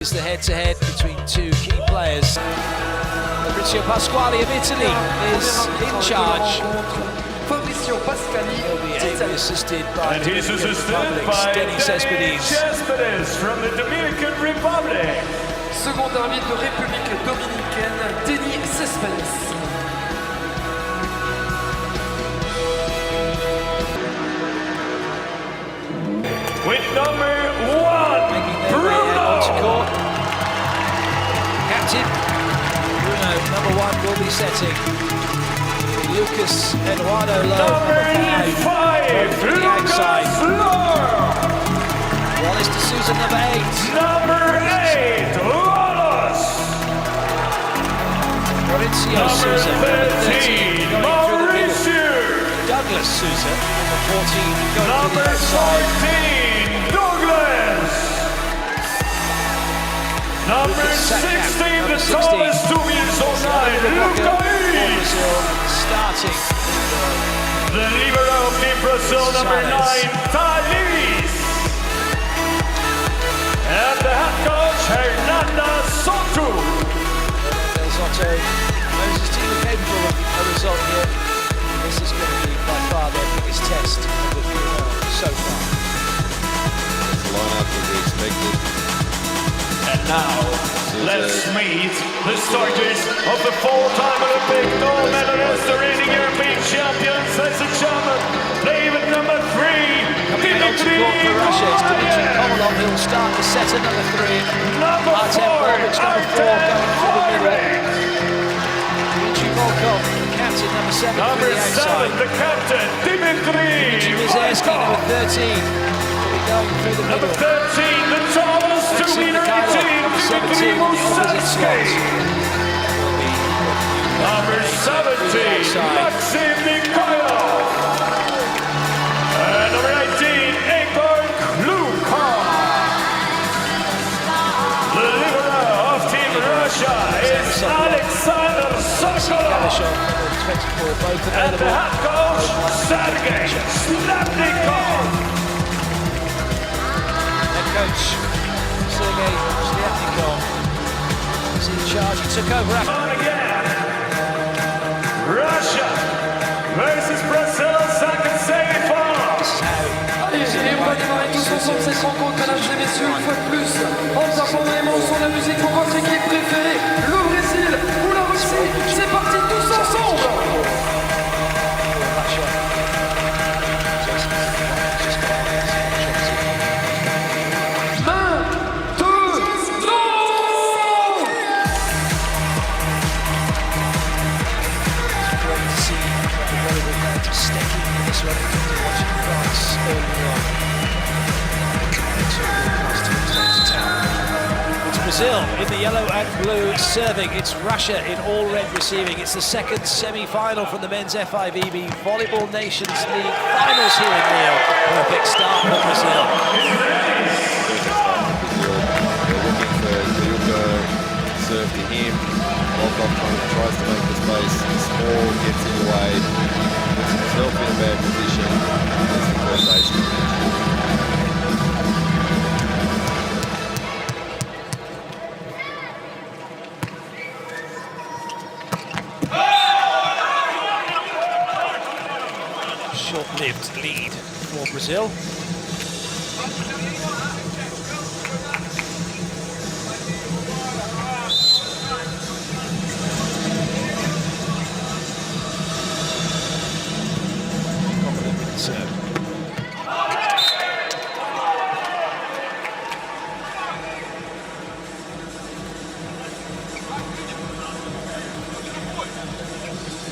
It's the head-to-head between two key players. Fabrizio Pasquale of Italy is in charge. Fabrizio Pasquale He'll be ably assisted by and he's assisted Republic's by Denny Cespedes from the Dominican Republic. Second arbitre de République dominicaine, Denny Cespedes. With number 1, Bruno! Captain Bruno, number 1, will be setting. Lucas Eduardo Lowe, number 5, Lucas outside. Lowe! Wallace de Souza, number 8. Number 8, Wallace! Maurizio Souza, number 13, Mauricio! Douglas Souza, number 14, going number to the outside. 14, Douglas! Number 16, the tallest 2 years old Lucas! Starting. The libero of Team Brazil, number 9, Thalys! And the head coach, Hernanda Soto! Del Soto knows his team are capable of a result here. This is going to be by far their biggest test of the VNL so far. The lineup will be expected. And now, let's meet the starters of the 4-time Olympic gold medalist, the reigning European champions, Set1 champion, David number 3, Dimitri for Russia, it's Dimitri Kovalov who will start the set at number 3. number 4, Bobic, number 4, going through the middle. Dimitri Volkov, the captain, number 7, number through the outside. 7, the captain, Dimitri Mizerski, number 13, will be going through the number middle. 13, the tallest 2 meter 18, Dimitri Muzerski. Number 17, Maxim Mikhailov. And number 19, Igor Klukov. The libero of Team Russia is Alexander Sokolov. And the head coach, Sergei Slapnikov. Head coach Sergei Slapnikov is in charge. He took over after. On again. Russia versus Brazil, second semi-final. Allez, et on va démarrer tous ensemble cette rencontre, mesdames et messieurs, une fois de plus. En tapant dans les mains sur la musique pour votre équipe préférée, le Brésil ou la Russie. C'est parti tous ensemble. Brazil in the yellow and blue serving. It's Russia in all red receiving. It's the second semi-final from the men's FIVB Volleyball Nations League finals here in Rio. Perfect start for Brazil. They're looking for Luka, serve to him. Volkov tries to make the space small, gets in the way, puts himself in a bad position. That's the first ace. Short-lived lead for Brazil.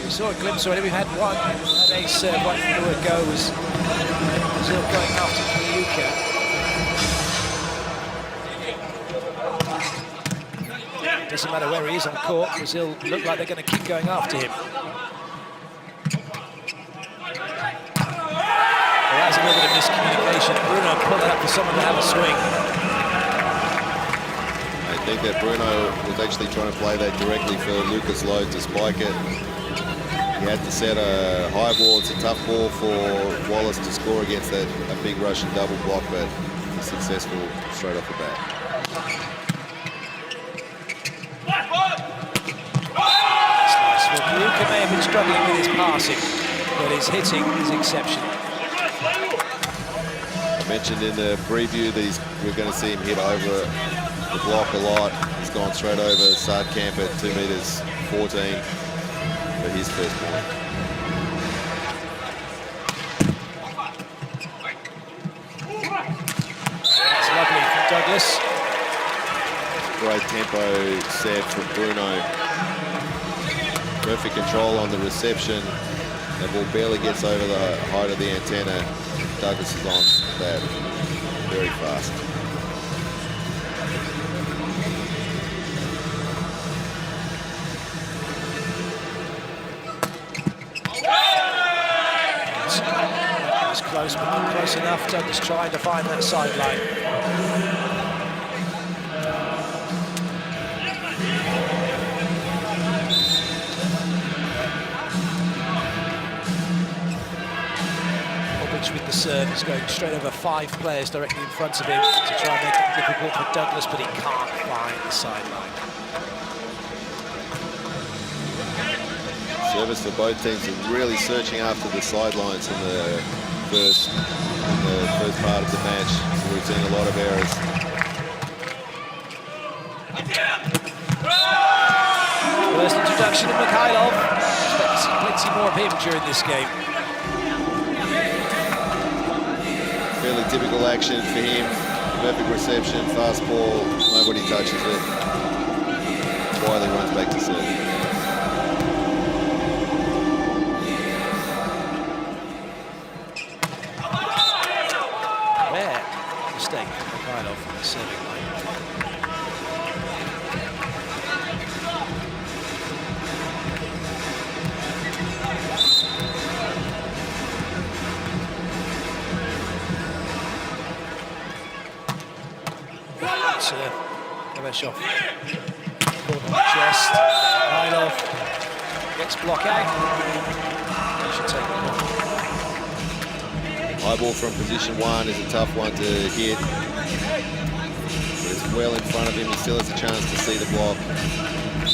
We saw a glimpse already. We've had one. That ace right from the word go was Brazil going after Kaliuka. Doesn't matter where he is on court. Brazil look like they're going to keep going after him. Well, that's a little bit of miscommunication. Bruno put that up for someone to have a swing. I think that Bruno was actually trying to play that directly for Lucas Lowe to spike it. He had to set a high ball. It's a tough ball for Wallace to score against that a big Russian double block, but successful straight off the bat. struggling with his passing, but his hitting is exceptional. I mentioned in the preview that we're going to see him hit over the block a lot. He's gone straight over Sardkamp at 2 meters 14 for his first point. That's lovely from Douglas. Great tempo set from Bruno. Perfect control on the reception. The ball barely gets over the height of the antenna. Douglas is on that very fast. It was close, but not close enough. Douglas trying to find that sideline. With the serve, he's going straight over 5 players directly in front of him to try and make it difficult for Douglas, but he can't find the sideline. Service for both teams are really searching after the sidelines in the first part of the match. So we've seen a lot of errors. First introduction of Mikhailov. Expect to see plenty more of him during this game. Fairly typical action for him. Perfect reception, fast ball, nobody touches it. Wiley runs back to serve. Rare mistake from Mikhailov from the serving line. Gaveshov caught on the chest. Mikhailov gets block out. He should take the ball. High ball from position 1 is a tough one to hit. But it's well in front of him. He still has a chance to see the block. And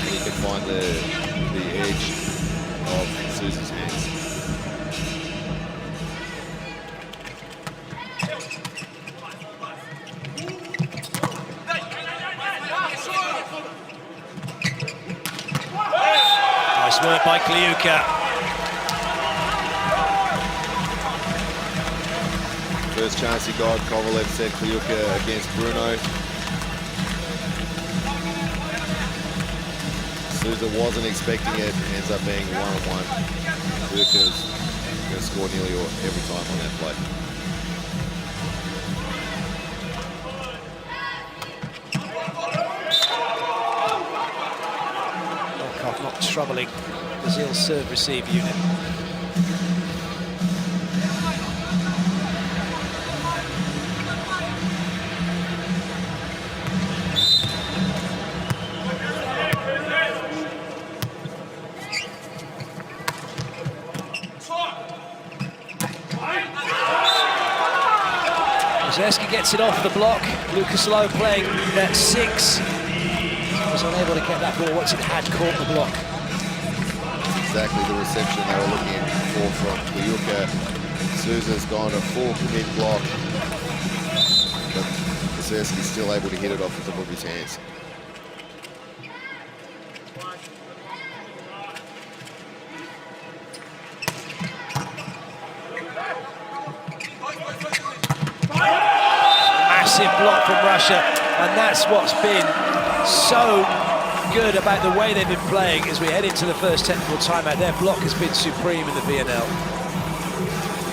he can find the edge of Sousa's hands. Nice work by Kliuka. First chance he got, Kovalev set Kliuka against Bruno. Sousa wasn't expecting it, ends up being 1-on-1. Kliuka's going to score nearly every time on that play. Not troubling Brazil's serve-receive unit. Brzezinski gets it off the block. Lucas Lowe playing at 6. Was unable to get that ball once it had caught the block. Exactly the reception they were looking for from Kliuka. Sousa's gone a full mid block, but Brzezinski's still able to hit it off the top of his hands. Massive block from Russia, and that's what's been so good about the way they've been playing as we head into the first technical timeout. Their block has been supreme in the VNL.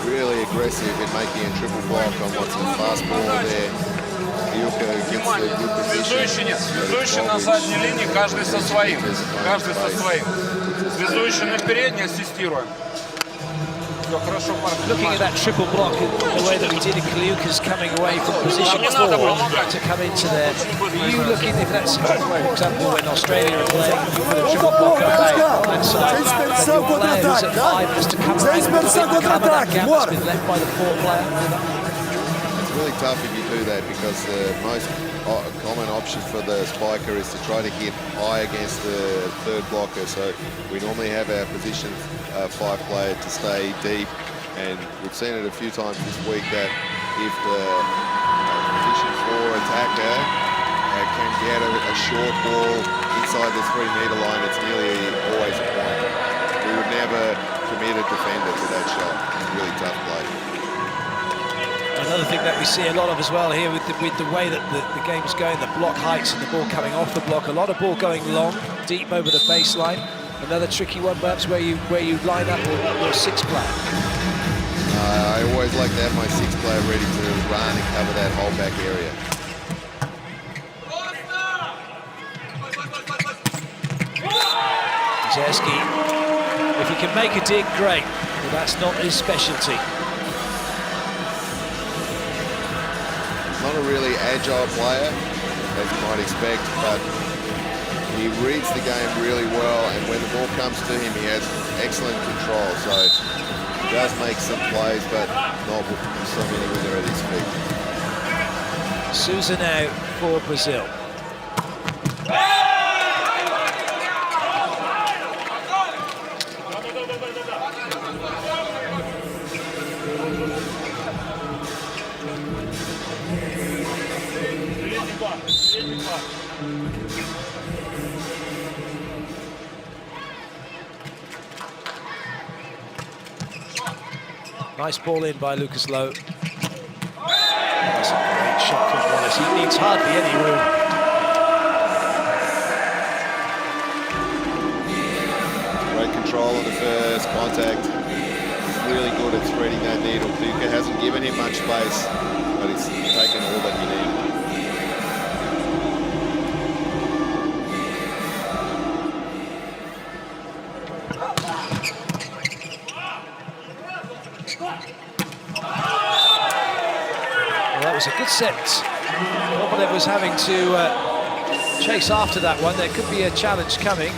Really aggressive in making a triple block on what's a fast ball there. Kliuka gets the good position. Связующий на задней линии, каждый со своим. Каждый со своим. Связующий на передней, ассистируем. Looking at that triple block in the way that we did, Kliuka's coming away from position 4 to come into there. Are you looking, if that's, for example, when Australia are playing, you put a triple block on that side, and your player who's at 5 has to come around and cover that gap that's been left by the 4 player? It's really tough if you do that because most common option for the spiker is to try to hit high against the third blocker. So we normally have our position 5 player to stay deep, and we've seen it a few times this week that if the position 4 attacker can get a short ball inside the 3-meter line, it's nearly always a point. We would never commit a defender to that shot. It's a really tough play. Another thing that we see a lot of as well here with the way that the game's going, the block heights and the ball coming off the block, a lot of ball going long, deep over the baseline. Another tricky one perhaps where you line up your 6 player. I always like to have my 6 player ready to run and cover that whole back area. Zeski, if he can make a dig, great, but that's not his specialty. Not a really agile player, as you might expect, but he reads the game really well, and when the ball comes to him, he has excellent control. So he does make some plays, but not so many when they're at his feet. Sousa now for Brazil. Nice ball in by Lucas Lowe. That's a great shot from Wallace. He needs hardly any room. Great control on the first contact. He's really good at threading that needle. Puka hasn't given him much space, but he's taken all that he needed. Was a good set. Kovalev was having to chase after that one. There could be a challenge coming.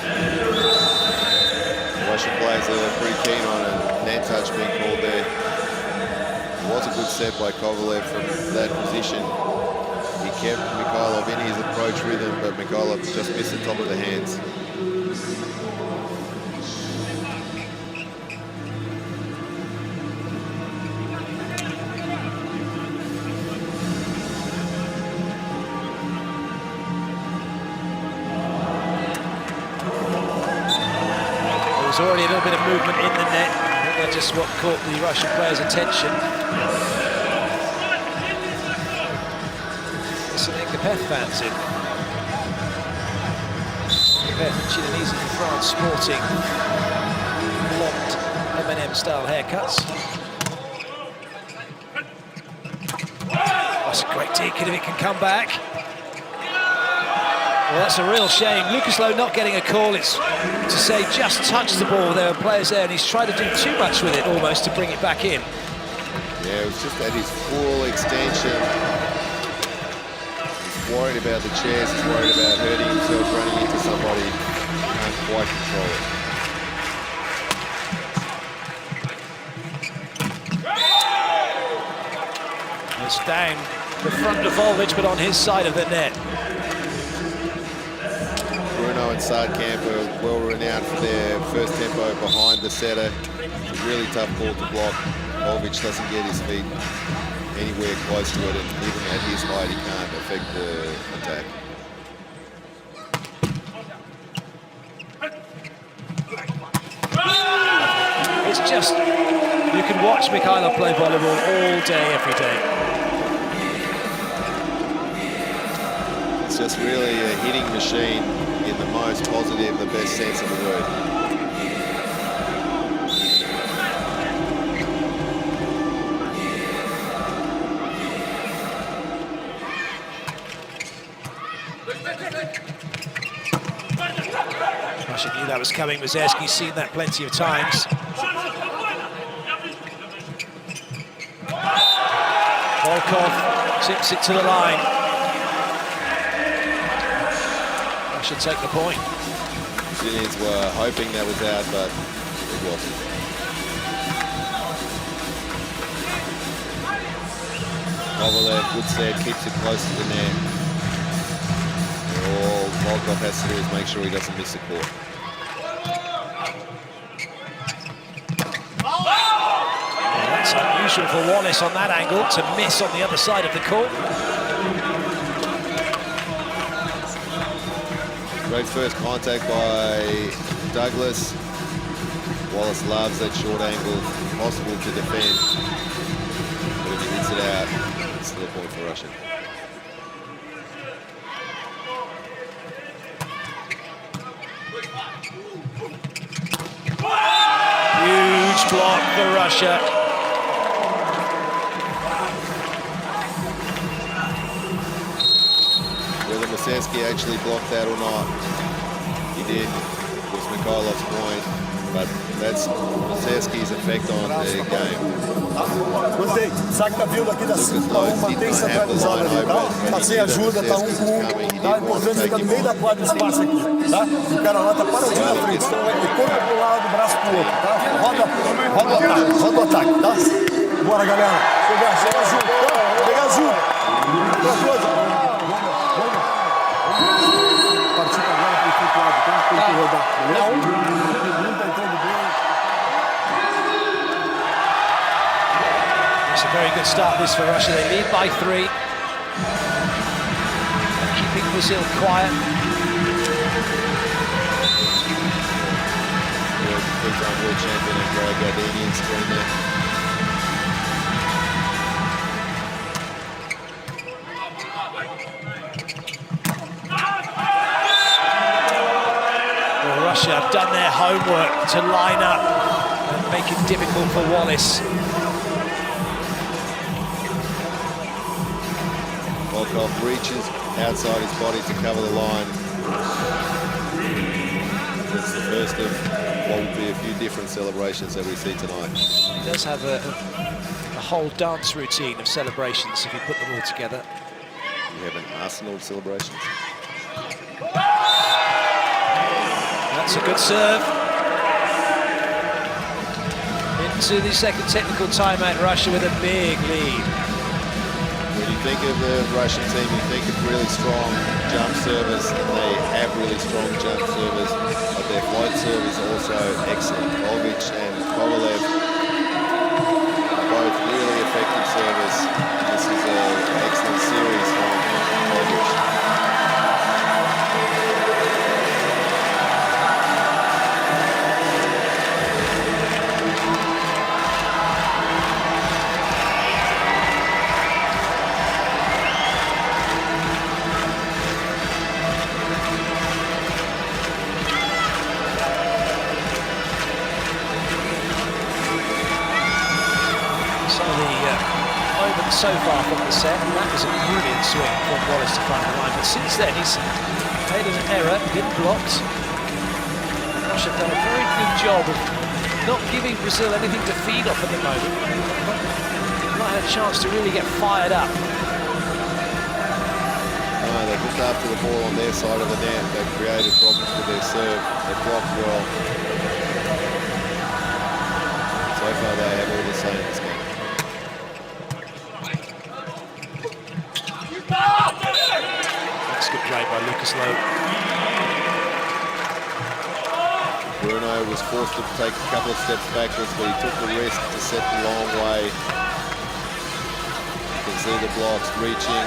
Russian players are pretty keen on a net touch being called there. It was a good set by Kovalev from that position. He kept Mikhailov in his approach rhythm, but Mikhailov just missed the top of the hands. Already a little bit of movement in the net. I think that's just what caught the Russian player's attention. Listening to Peth fans in. Peth and Chinese in France sporting blonde M&M style haircuts. That's a great dig, if it can come back. Well, that's a real shame. Lucas Lowe not getting a call. It's to say just touch the ball. There are players there, and he's tried to do too much with it almost to bring it back in. Yeah, it was just at his full extension. He's worried about the chairs. He's worried about hurting himself, running into somebody. He can't quite control it. It's down the front of Volvic, but on his side of the net. Bruno and Sardkamp are well renowned for their first tempo behind the setter. It's a really tough ball to block. Volvic doesn't get his feet anywhere close to it, and even at his height, he can't affect the attack. It's just, you can watch Mikhailov play volleyball all day, every day. It's just really a hitting machine in the most positive, the best sense of the word. Russia knew that was coming. Mazerski's seen that plenty of times. Volkov tips it to the line. Should take the point. Brazilians were hoping that was out, but it wasn't. Kovalev, good set, keeps it close to the net. Volkov has to do is make sure he doesn't miss the court. That's unusual for Wallace on that angle, to miss on the other side of the court. Great first contact by Douglas. Wallace loves that short angle, impossible to defend. But if he hits it out, it's still a point for Russia. Huge block for Russia. Whether Masevsky actually blocked that or not, he did. It was Mikhailov's point, but that's Masevsky's effect on the game. Gostei. Sabe que tá vindo aqui da 5 para 1, mantém centralizado ali, tá? Tá sem ajuda, tá 1 com 1. Tá importante ficar no meio da quadra de espaço aqui, tá? O cara lá tá paradinho na frente, então é corpo pro lado, braço pro outro, tá? Roda o ataque, tá? Bora, galera. Chega junto, tá? Chega junto. Outra coisa. Partiu agora pro outro lado, tá? Tem que rodar, beleza? Não tá entrando bem. It's a very good start this for Russia. They lead by 3. Keeping Brazil quiet. Big-time world champion and Greg Gardenian screen there. Well, Russia have done their homework to line up and make it difficult for Wallace. Volkov reaches outside his body to cover the line. It's the first of what will be a few different celebrations that we see tonight. He does have a whole dance routine of celebrations if you put them all together. We have an arsenal of celebrations. That's a good serve. Into the second technical timeout, Russia with a big lead. When you think of the Russian team, you think of really strong jump service, and they have really strong jump service, but their float serve is also excellent. Kovic and Kovalev are both really effective service. This is an excellent series from Kovic. So far from the set, and that was a brilliant swing from Wallace to find the line. But since then, he's made an error, been blocked. Russia have done a very good job of not giving Brazil anything to feed off at the moment. They've not had a chance to really get fired up. No, they looked after the ball on their side of the net. They created problems with their serve. They blocked well. So far, they have all the same in this game. That's good play by Lucas Lowe. Bruno was forced to take a couple of steps backwards, but he took the risk to set the long way. You can see the blocks reaching.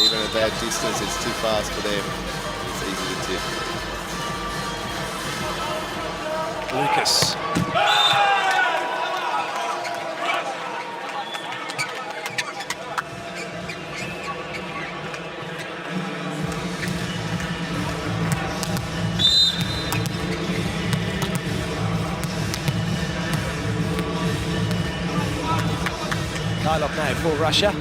Even at that distance, it's too fast for them. It's easy to tip. Lucas. Dialogue now for Russia.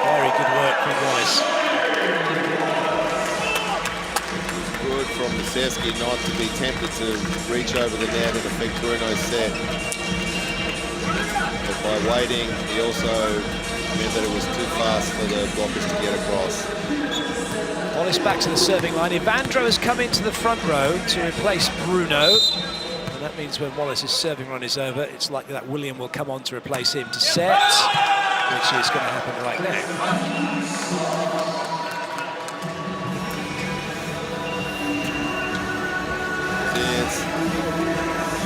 Very good work from Wallace. Good from Masevsky not to be tempted to reach over the net and affect Bruno's set. But by waiting, he also meant that it was too fast for the blockers to get across. Wallace back to the serving line. Ivandro has come into the front row to replace Bruno. And that means when Wallace's serving run is over, it's likely that William will come on to replace him to set, which is going to happen right now.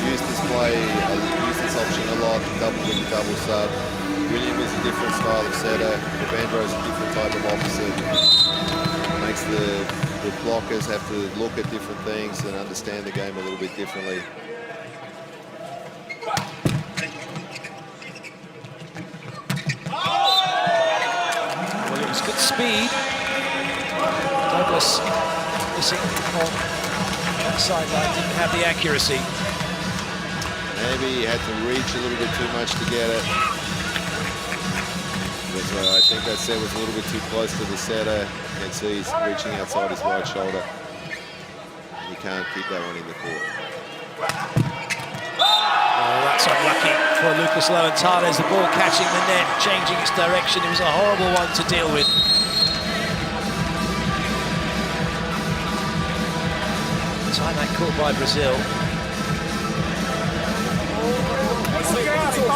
Used this option a lot, double with the double sub. William is a different style of setter. Evandro is a different type of opposite. Makes the blockers have to look at different things and understand the game a little bit differently. Williams, good speed. Douglas missing on that sideline, didn't have the accuracy. Maybe he had to reach a little bit too much to get it. But, I think that set was a little bit too close to the setter. You can see he's reaching outside his right shoulder. You can't keep that one in the court. Oh, that's unlucky for Lucas Lowenthal. The ball catching the net, changing its direction. It was a horrible one to deal with. Timeout called by Brazil.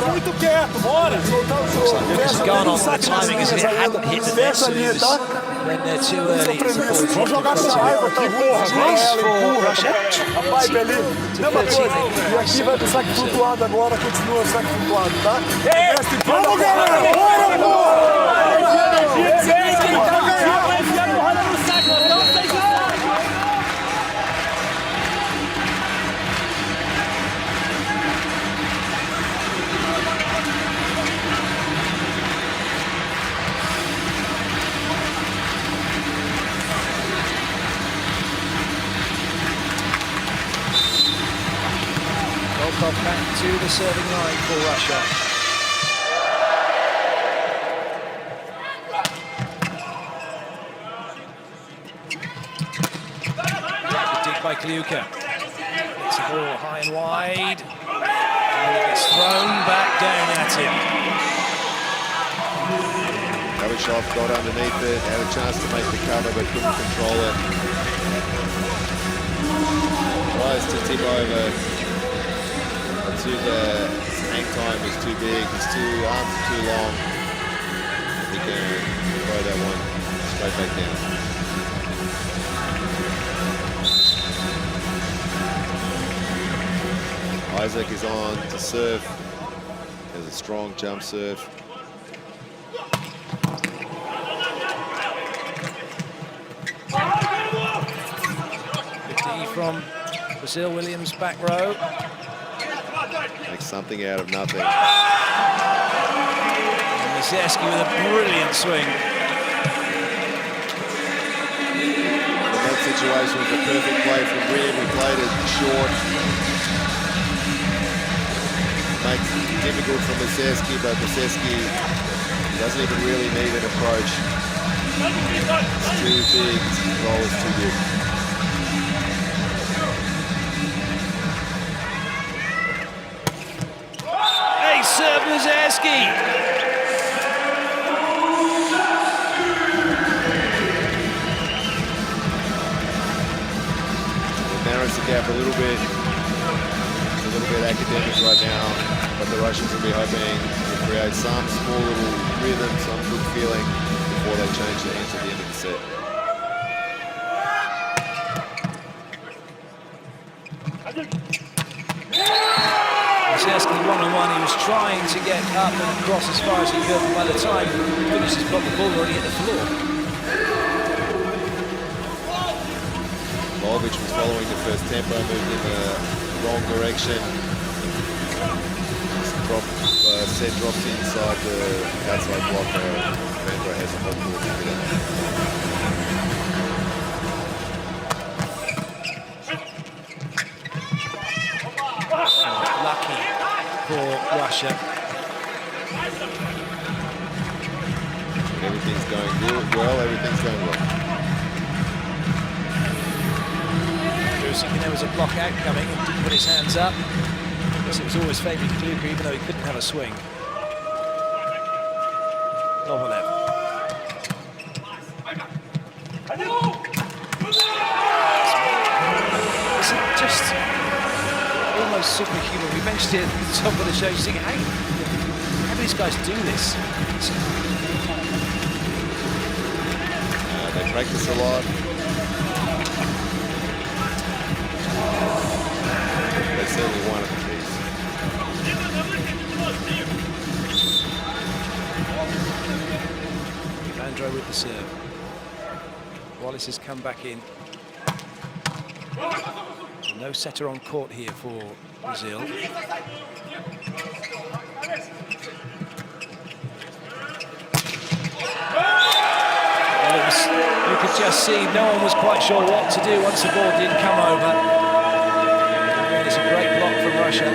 Muito quieto, bora! Looks like Lucas has gone on the timing as if it hadn't hit the net, so he was when they're too early. Vamos jogar com raiva aqui, porra! Ace for Russia. A pipe ali, mesma coisa. E aqui vai pro saque flutuado agora, continua o saque flutuado, tá? Vamos, galera! Bora, porra! Back to the serving line for Russia. Dig by Kliuka. It's a ball high and wide. And it gets thrown back down at him. Kavachov got underneath it, had a chance to make the cover but couldn't control it. Tries to tip over. The hang time is too big, his arms are too long. He can throw that one straight back down. Isaac is on to serve. Has a strong jump serve. From Brazil, Williams back row. Make something out of nothing. Mizerski with a brilliant swing. In that situation was a perfect play from William. He played it short. Makes it difficult for Mizerski, but Mizerski doesn't even really need an approach. It's too big, his roll is too good. Serve Mizerski. It narrows the gap a little bit. It's a little bit academic right now, but the Russians will be hoping to create some small little rhythm, some good feeling before they change the hands at the end of the set. Mizerski one-on-one, he was trying to get up and across as far as he could, but by the time he finishes, the ball already hit the floor. Molovic was following the first tempo, moved in the wrong direction. Set drops inside the outside blocker. Evandro has a whole court to get out. Lucky for Russia. Everything's going good. Well, everything's going well. He was thinking there was a block out coming and didn't put his hands up. I guess it was always favouring Kluger, even though he couldn't have a swing. Novolev. It's just almost superhuman. We mentioned it at the top of the show. You think, hey, how do these guys do this? They practice a lot. They certainly want it. Andro with the serve. Wallace has come back in. No setter on court here for Brazil. Well, you could just see no one was quite sure what to do once the ball did come over. And it's a great block from Russia.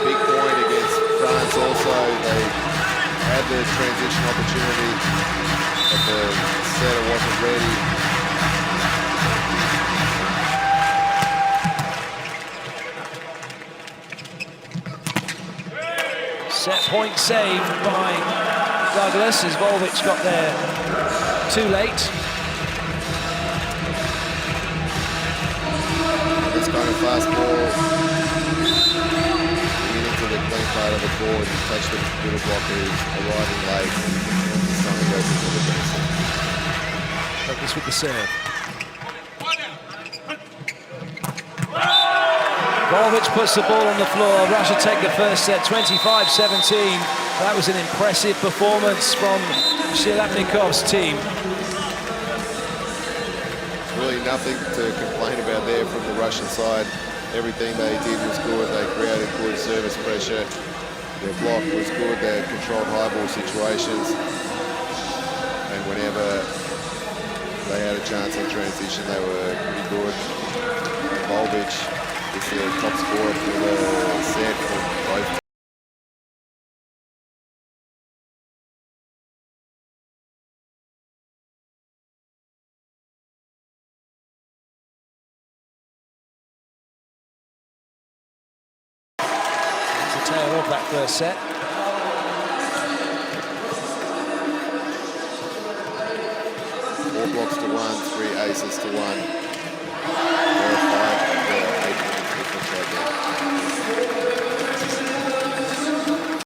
Big point against France also. They had the transition opportunity, but the setter wasn't ready. Set point saved by Douglas as Volvic got there too late. This kind of fast ball, getting to the clean part of the board, you touch the little blockers, arriving late, it's time to go into the defense. Douglas with the serve. Volvic puts the ball on the floor. Russia take the first set, 25-17. That was an impressive performance from Shelapnikov's team. Really nothing to complain about there from the Russian side. Everything they did was good. They created good service pressure. Their block was good. They controlled high ball situations. And whenever they had a chance in transition, they were pretty good. Volvic is the top scorer for the set for both. Tail of that first set. 4 blocks to 1, 3 aces to 1.